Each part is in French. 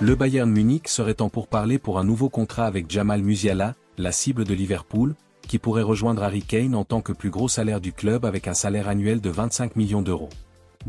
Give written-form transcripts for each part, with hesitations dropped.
Le Bayern Munich serait en pourparlers pour un nouveau contrat avec Jamal Musiala, la cible de Liverpool, qui pourrait rejoindre Harry Kane en tant que plus gros salaire du club avec un salaire annuel de 25 millions d'euros.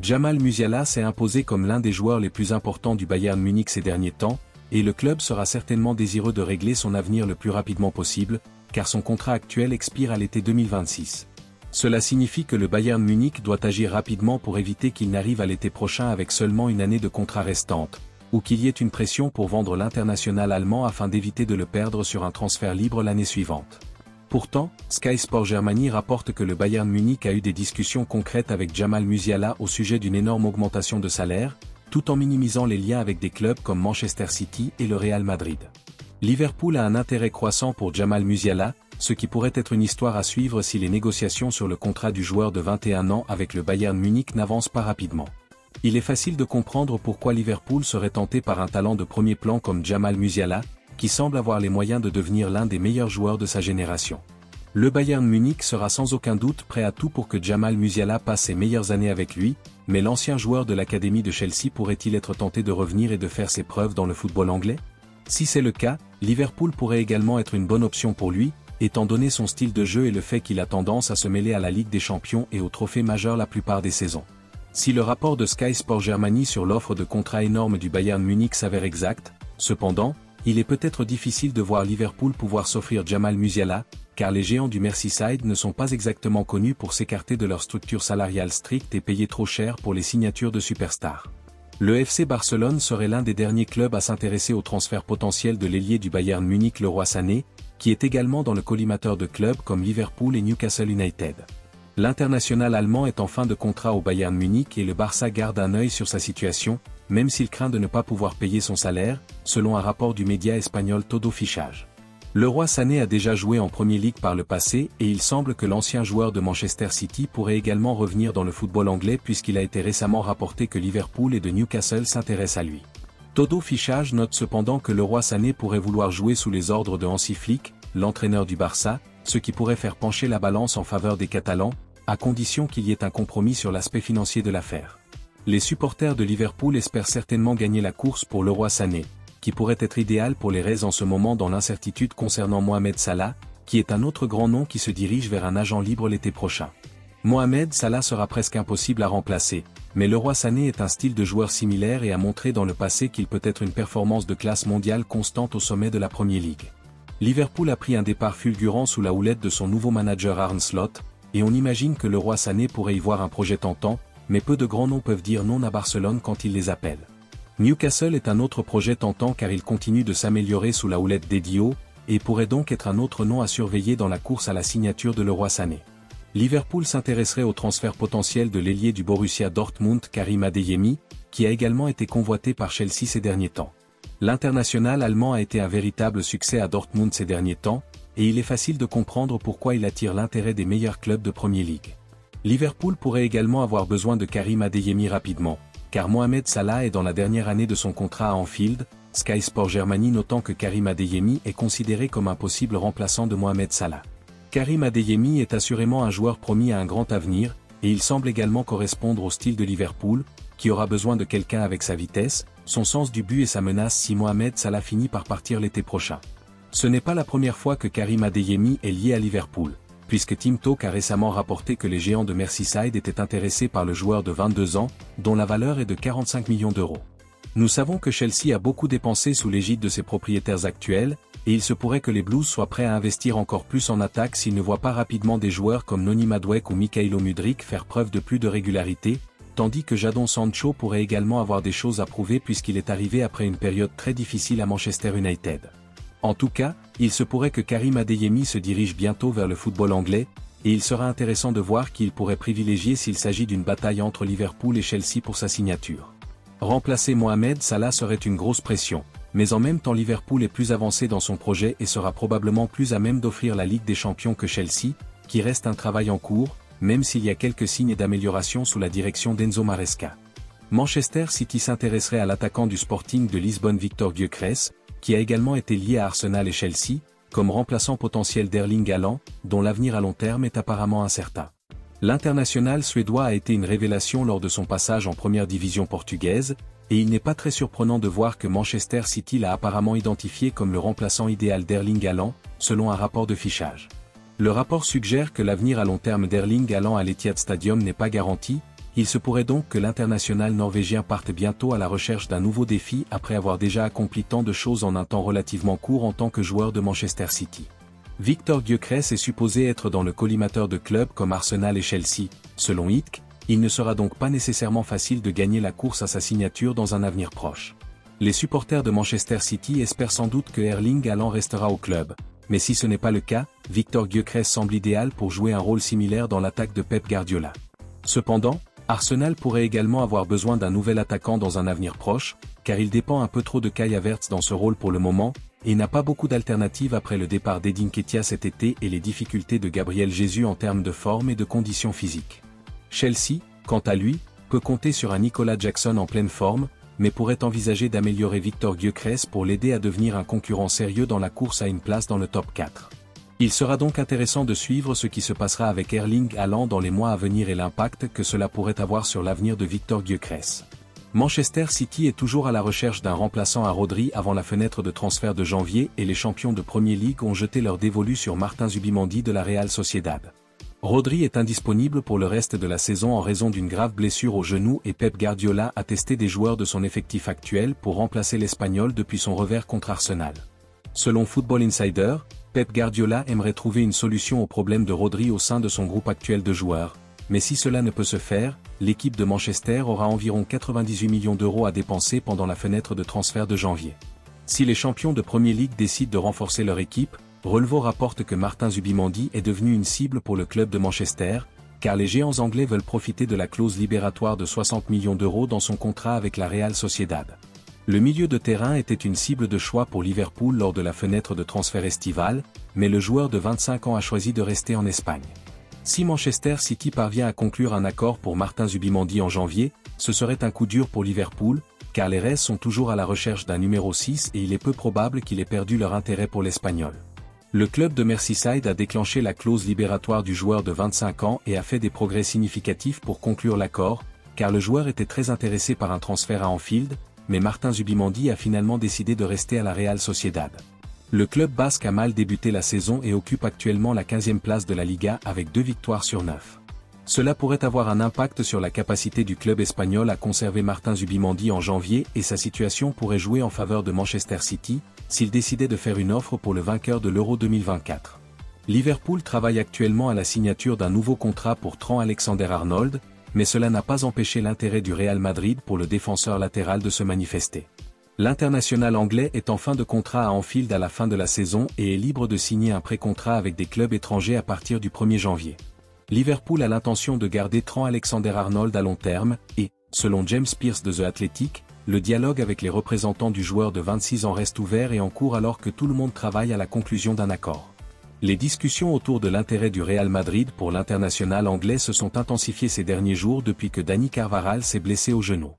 Jamal Musiala s'est imposé comme l'un des joueurs les plus importants du Bayern Munich ces derniers temps, et le club sera certainement désireux de régler son avenir le plus rapidement possible, car son contrat actuel expire à l'été 2026. Cela signifie que le Bayern Munich doit agir rapidement pour éviter qu'il n'arrive à l'été prochain avec seulement une année de contrat restante, ou qu'il y ait une pression pour vendre l'international allemand afin d'éviter de le perdre sur un transfert libre l'année suivante. Pourtant, Sky Sport Germany rapporte que le Bayern Munich a eu des discussions concrètes avec Jamal Musiala au sujet d'une énorme augmentation de salaire, tout en minimisant les liens avec des clubs comme Manchester City et le Real Madrid. Liverpool a un intérêt croissant pour Jamal Musiala, ce qui pourrait être une histoire à suivre si les négociations sur le contrat du joueur de 21 ans avec le Bayern Munich n'avancent pas rapidement. Il est facile de comprendre pourquoi Liverpool serait tenté par un talent de premier plan comme Jamal Musiala, qui semble avoir les moyens de devenir l'un des meilleurs joueurs de sa génération. Le Bayern Munich sera sans aucun doute prêt à tout pour que Jamal Musiala passe ses meilleures années avec lui, mais l'ancien joueur de l'académie de Chelsea pourrait-il être tenté de revenir et de faire ses preuves dans le football anglais? Si c'est le cas, Liverpool pourrait également être une bonne option pour lui, étant donné son style de jeu et le fait qu'il a tendance à se mêler à la Ligue des Champions et aux trophées majeurs la plupart des saisons. Si le rapport de Sky Sport Germany sur l'offre de contrat énorme du Bayern Munich s'avère exact, cependant, il est peut-être difficile de voir Liverpool pouvoir s'offrir Jamal Musiala, car les géants du Merseyside ne sont pas exactement connus pour s'écarter de leur structure salariale stricte et payer trop cher pour les signatures de superstars. Le FC Barcelone serait l'un des derniers clubs à s'intéresser au transfert potentiel de l'ailier du Bayern Munich Leroy Sané, qui est également dans le collimateur de clubs comme Liverpool et Newcastle United. L'international allemand est en fin de contrat au Bayern Munich et le Barça garde un œil sur sa situation, même s'il craint de ne pas pouvoir payer son salaire, selon un rapport du média espagnol Todo Fichage. Leroy Sané a déjà joué en Premier League par le passé et il semble que l'ancien joueur de Manchester City pourrait également revenir dans le football anglais puisqu'il a été récemment rapporté que Liverpool et de Newcastle s'intéressent à lui. Todo Fichage note cependant que Leroy Sané pourrait vouloir jouer sous les ordres de Hansi Flick, l'entraîneur du Barça, ce qui pourrait faire pencher la balance en faveur des Catalans, à condition qu'il y ait un compromis sur l'aspect financier de l'affaire. Les supporters de Liverpool espèrent certainement gagner la course pour Leroy Sané, qui pourrait être idéal pour les Reds en ce moment dans l'incertitude concernant Mohamed Salah, qui est un autre grand nom qui se dirige vers un agent libre l'été prochain. Mohamed Salah sera presque impossible à remplacer, mais Leroy Sané est un style de joueur similaire et a montré dans le passé qu'il peut être une performance de classe mondiale constante au sommet de la Premier League. Liverpool a pris un départ fulgurant sous la houlette de son nouveau manager Arne Slot, et on imagine que Leroy Sané pourrait y voir un projet tentant, mais peu de grands noms peuvent dire non à Barcelone quand il les appelle. Newcastle est un autre projet tentant car il continue de s'améliorer sous la houlette d'Eddie Howe, et pourrait donc être un autre nom à surveiller dans la course à la signature de Leroy Sané. Liverpool s'intéresserait au transfert potentiel de l'ailier du Borussia Dortmund Karim Adeyemi, qui a également été convoité par Chelsea ces derniers temps. L'international allemand a été un véritable succès à Dortmund ces derniers temps, et il est facile de comprendre pourquoi il attire l'intérêt des meilleurs clubs de Premier League. Liverpool pourrait également avoir besoin de Karim Adeyemi rapidement, car Mohamed Salah est dans la dernière année de son contrat à Anfield, Sky Sport Germany notant que Karim Adeyemi est considéré comme un possible remplaçant de Mohamed Salah. Karim Adeyemi est assurément un joueur promis à un grand avenir, et il semble également correspondre au style de Liverpool, qui aura besoin de quelqu'un avec sa vitesse, son sens du but et sa menace si Mohamed Salah finit par partir l'été prochain. Ce n'est pas la première fois que Karim Adeyemi est lié à Liverpool, puisque Team Talk a récemment rapporté que les géants de Merseyside étaient intéressés par le joueur de 22 ans, dont la valeur est de 45 millions d'euros. Nous savons que Chelsea a beaucoup dépensé sous l'égide de ses propriétaires actuels, et il se pourrait que les Blues soient prêts à investir encore plus en attaque s'ils ne voient pas rapidement des joueurs comme Noni Madueke ou Mikhailo Mudryk faire preuve de plus de régularité, tandis que Jadon Sancho pourrait également avoir des choses à prouver puisqu'il est arrivé après une période très difficile à Manchester United. En tout cas, il se pourrait que Karim Adeyemi se dirige bientôt vers le football anglais, et il sera intéressant de voir qui il pourrait privilégier s'il s'agit d'une bataille entre Liverpool et Chelsea pour sa signature. Remplacer Mohamed Salah serait une grosse pression, mais en même temps Liverpool est plus avancé dans son projet et sera probablement plus à même d'offrir la Ligue des Champions que Chelsea, qui reste un travail en cours, même s'il y a quelques signes d'amélioration sous la direction d'Enzo Maresca. Manchester City s'intéresserait à l'attaquant du Sporting de Lisbonne Victor Gyökeres, qui a également été lié à Arsenal et Chelsea, comme remplaçant potentiel d'Erling Haaland, dont l'avenir à long terme est apparemment incertain. L'international suédois a été une révélation lors de son passage en première division portugaise, et il n'est pas très surprenant de voir que Manchester City l'a apparemment identifié comme le remplaçant idéal d'Erling Haaland, selon un rapport de fichage. Le rapport suggère que l'avenir à long terme d'Erling Haaland à l'Etihad Stadium n'est pas garanti, il se pourrait donc que l'international norvégien parte bientôt à la recherche d'un nouveau défi après avoir déjà accompli tant de choses en un temps relativement court en tant que joueur de Manchester City. Victor Gyökeres est supposé être dans le collimateur de clubs comme Arsenal et Chelsea, selon Itk. Il ne sera donc pas nécessairement facile de gagner la course à sa signature dans un avenir proche. Les supporters de Manchester City espèrent sans doute que Erling Haaland restera au club, mais si ce n'est pas le cas, Victor Gyökeres semble idéal pour jouer un rôle similaire dans l'attaque de Pep Guardiola. Cependant, Arsenal pourrait également avoir besoin d'un nouvel attaquant dans un avenir proche, car il dépend un peu trop de Kai Havertz dans ce rôle pour le moment, et n'a pas beaucoup d'alternatives après le départ d'Edin Nketiah cet été et les difficultés de Gabriel Jesus en termes de forme et de conditions physiques. Chelsea, quant à lui, peut compter sur un Nicolas Jackson en pleine forme, mais pourrait envisager d'améliorer Victor Gyökeres pour l'aider à devenir un concurrent sérieux dans la course à une place dans le top 4. Il sera donc intéressant de suivre ce qui se passera avec Erling Haaland dans les mois à venir et l'impact que cela pourrait avoir sur l'avenir de Victor Gyökeres. Manchester City est toujours à la recherche d'un remplaçant à Rodri avant la fenêtre de transfert de janvier et les champions de Premier League ont jeté leur dévolu sur Martin Zubimendi de la Real Sociedad. Rodri est indisponible pour le reste de la saison en raison d'une grave blessure au genou et Pep Guardiola a testé des joueurs de son effectif actuel pour remplacer l'Espagnol depuis son revers contre Arsenal. Selon Football Insider, Pep Guardiola aimerait trouver une solution au problème de Rodri au sein de son groupe actuel de joueurs, mais si cela ne peut se faire, l'équipe de Manchester aura environ 98 millions d'euros à dépenser pendant la fenêtre de transfert de janvier. Si les champions de Premier League décident de renforcer leur équipe, Relevo rapporte que Martin Zubimendi est devenu une cible pour le club de Manchester, car les géants anglais veulent profiter de la clause libératoire de 60 millions d'euros dans son contrat avec la Real Sociedad. Le milieu de terrain était une cible de choix pour Liverpool lors de la fenêtre de transfert estivale, mais le joueur de 25 ans a choisi de rester en Espagne. Si Manchester City parvient à conclure un accord pour Martin Zubimendi en janvier, ce serait un coup dur pour Liverpool, car les Reds sont toujours à la recherche d'un numéro 6 et il est peu probable qu'il ait perdu leur intérêt pour l'Espagnol. Le club de Merseyside a déclenché la clause libératoire du joueur de 25 ans et a fait des progrès significatifs pour conclure l'accord, car le joueur était très intéressé par un transfert à Anfield, mais Martin Zubimendi a finalement décidé de rester à la Real Sociedad. Le club basque a mal débuté la saison et occupe actuellement la 15e place de la Liga avec 2 victoires sur 9. Cela pourrait avoir un impact sur la capacité du club espagnol à conserver Martin Zubimendi en janvier et sa situation pourrait jouer en faveur de Manchester City, s'il décidait de faire une offre pour le vainqueur de l'Euro 2024. Liverpool travaille actuellement à la signature d'un nouveau contrat pour Trent Alexander-Arnold, mais cela n'a pas empêché l'intérêt du Real Madrid pour le défenseur latéral de se manifester. L'international anglais est en fin de contrat à Anfield à la fin de la saison et est libre de signer un pré-contrat avec des clubs étrangers à partir du 1er janvier. Liverpool a l'intention de garder Trent Alexander-Arnold à long terme et, selon James Pearce de The Athletic, le dialogue avec les représentants du joueur de 26 ans reste ouvert et en cours alors que tout le monde travaille à la conclusion d'un accord. Les discussions autour de l'intérêt du Real Madrid pour l'international anglais se sont intensifiées ces derniers jours depuis que Dani Carvajal s'est blessé au genou.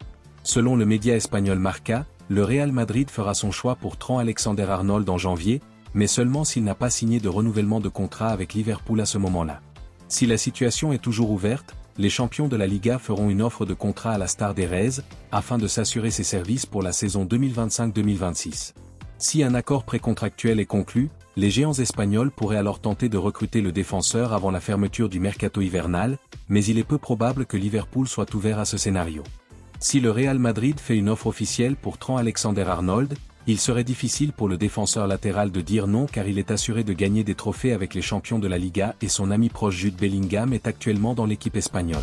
Selon le média espagnol Marca, le Real Madrid fera son choix pour Trent Alexander-Arnold en janvier, mais seulement s'il n'a pas signé de renouvellement de contrat avec Liverpool à ce moment-là. Si la situation est toujours ouverte, les champions de la Liga feront une offre de contrat à la star des Reds, afin de s'assurer ses services pour la saison 2025-2026. Si un accord précontractuel est conclu, les géants espagnols pourraient alors tenter de recruter le défenseur avant la fermeture du mercato hivernal, mais il est peu probable que Liverpool soit ouvert à ce scénario. Si le Real Madrid fait une offre officielle pour Trent Alexander-Arnold, il serait difficile pour le défenseur latéral de dire non car il est assuré de gagner des trophées avec les champions de la Liga et son ami proche Jude Bellingham est actuellement dans l'équipe espagnole.